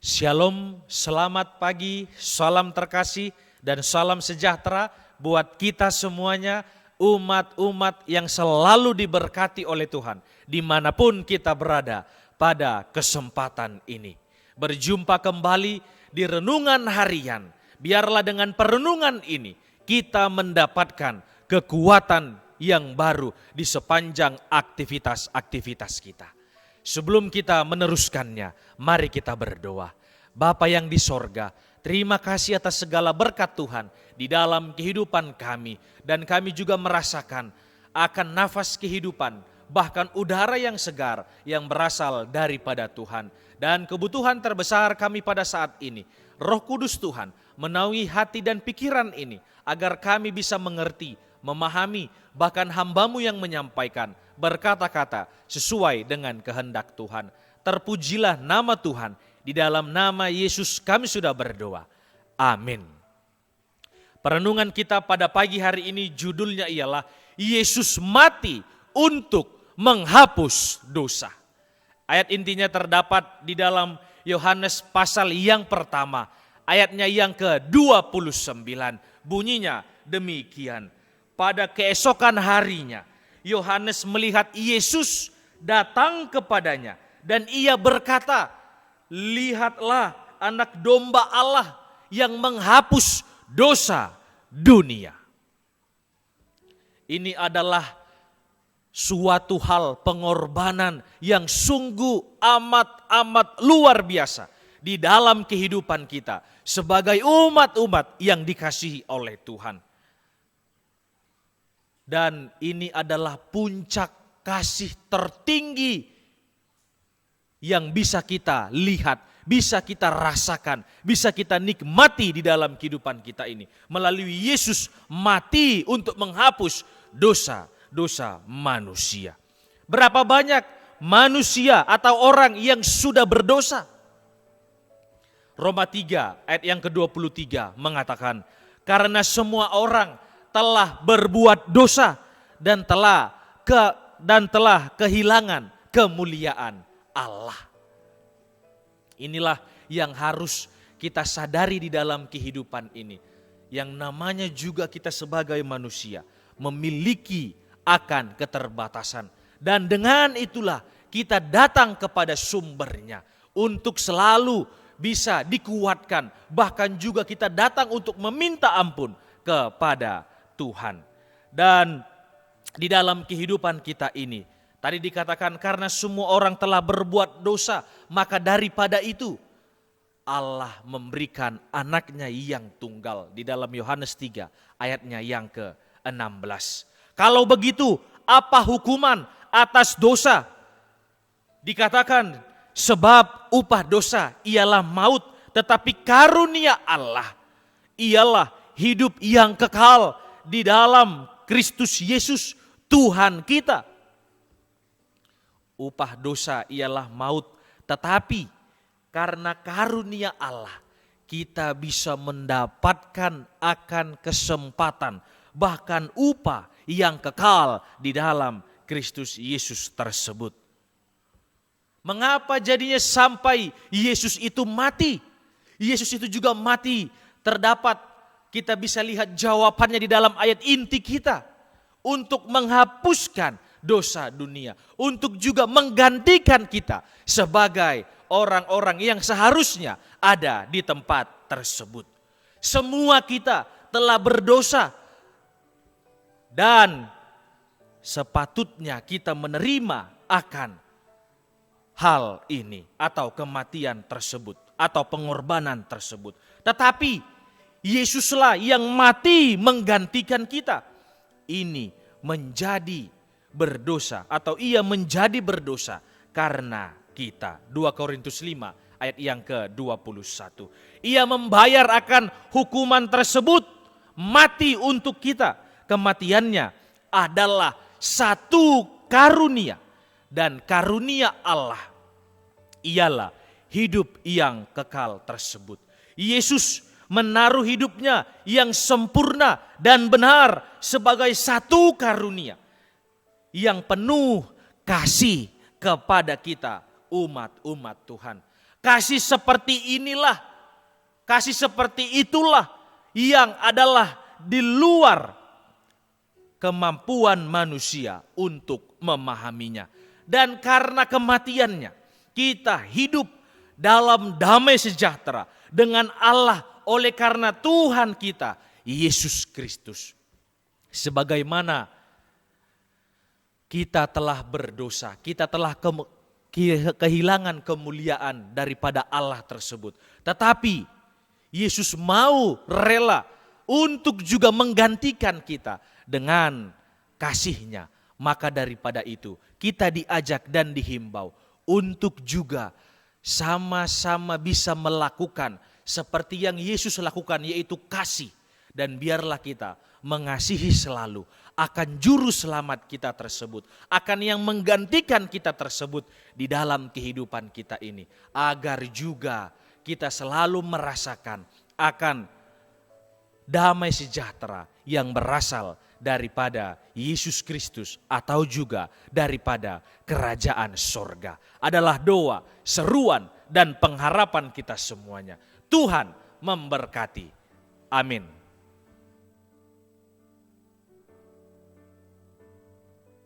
Shalom, selamat pagi, salam terkasih dan salam sejahtera buat kita semuanya, umat-umat yang selalu diberkati oleh Tuhan dimanapun kita berada pada kesempatan ini. Berjumpa kembali di renungan harian, biarlah dengan perenungan ini kita mendapatkan kekuatan yang baru di sepanjang aktivitas-aktivitas kita. Sebelum kita meneruskannya, mari kita berdoa. Bapa yang di sorga, terima kasih atas segala berkat Tuhan di dalam kehidupan kami. Dan kami juga merasakan akan nafas kehidupan, bahkan udara yang segar yang berasal daripada Tuhan. Dan kebutuhan terbesar kami pada saat ini, Roh Kudus Tuhan menaungi hati dan pikiran ini, agar kami bisa mengerti, memahami, bahkan hamba-Mu yang menyampaikan berkata-kata sesuai dengan kehendak Tuhan. Terpujilah nama Tuhan, di dalam nama Yesus kami sudah berdoa. Amin. Perenungan kita pada pagi hari ini judulnya ialah Yesus mati untuk menghapus dosa. Ayat intinya terdapat di dalam Yohanes pasal yang pertama, ayatnya yang ke-29. Bunyinya demikian. Pada keesokan harinya, Yohanes melihat Yesus datang kepadanya dan ia berkata, "Lihatlah anak domba Allah yang menghapus dosa dunia." Ini adalah suatu hal pengorbanan yang sungguh amat luar biasa di dalam kehidupan kita sebagai umat-umat yang dikasihi oleh Tuhan. Dan ini adalah puncak kasih tertinggi yang bisa kita lihat, bisa kita rasakan, bisa kita nikmati di dalam kehidupan kita ini. Melalui Yesus mati untuk menghapus dosa-dosa manusia. Berapa banyak manusia atau orang yang sudah berdosa? Roma 3 ayat yang ke-23 mengatakan, karena semua orang telah berbuat dosa dan telah kehilangan kemuliaan Allah. Inilah yang harus kita sadari di dalam kehidupan ini. Yang namanya juga kita sebagai manusia memiliki akan keterbatasan. Dan dengan itulah kita datang kepada sumbernya untuk selalu bisa dikuatkan. Bahkan juga kita datang untuk meminta ampun kepada Tuhan. Dan di dalam kehidupan kita ini, tadi dikatakan karena semua orang telah berbuat dosa, maka daripada itu Allah memberikan anaknya yang tunggal. Di dalam Yohanes 3 ayatnya yang ke-16. Kalau begitu, apa hukuman atas dosa? Dikatakan sebab upah dosa ialah maut, tetapi karunia Allah ialah hidup yang kekal di dalam Kristus Yesus Tuhan kita. Upah dosa ialah maut, tetapi karena karunia Allah kita bisa mendapatkan akan kesempatan, bahkan upah yang kekal di dalam Kristus Yesus tersebut. Mengapa jadinya sampai Yesus itu mati? Yesus itu juga mati, terdapat kita bisa lihat jawabannya di dalam ayat inti kita. Untuk menghapuskan dosa dunia. Untuk juga menggantikan kita sebagai orang-orang yang seharusnya ada di tempat tersebut. Semua kita telah berdosa. Dan sepatutnya kita menerima akan hal ini. Atau kematian tersebut. Atau pengorbanan tersebut. Tetapi Yesuslah yang mati menggantikan kita. Ini menjadi berdosa atau ia menjadi berdosa karena kita. 2 Korintus 5 ayat yang ke-21. Ia membayar akan hukuman tersebut, mati untuk kita. Kematiannya adalah satu karunia, dan karunia Allah ialah hidup yang kekal tersebut. Yesus menaruh hidupnya yang sempurna dan benar sebagai satu karunia yang penuh kasih kepada kita umat-umat Tuhan. Kasih seperti inilah, kasih seperti itulah yang adalah di luar kemampuan manusia untuk memahaminya. Dan karena kematiannya, kita hidup dalam damai sejahtera dengan Allah oleh karena Tuhan kita, Yesus Kristus. Sebagaimana kita telah berdosa, kita telah kehilangan kemuliaan daripada Allah tersebut. Tetapi Yesus mau rela untuk juga menggantikan kita dengan kasih-Nya. Maka daripada itu kita diajak dan dihimbau untuk juga sama-sama bisa melakukan seperti yang Yesus lakukan, yaitu kasih. Dan biarlah kita mengasihi selalu akan juru selamat kita tersebut, akan yang menggantikan kita tersebut di dalam kehidupan kita ini, agar juga kita selalu merasakan akan damai sejahtera yang berasal daripada Yesus Kristus atau juga daripada kerajaan sorga. Adalah doa, seruan dan pengharapan kita semuanya. Tuhan memberkati. Amin.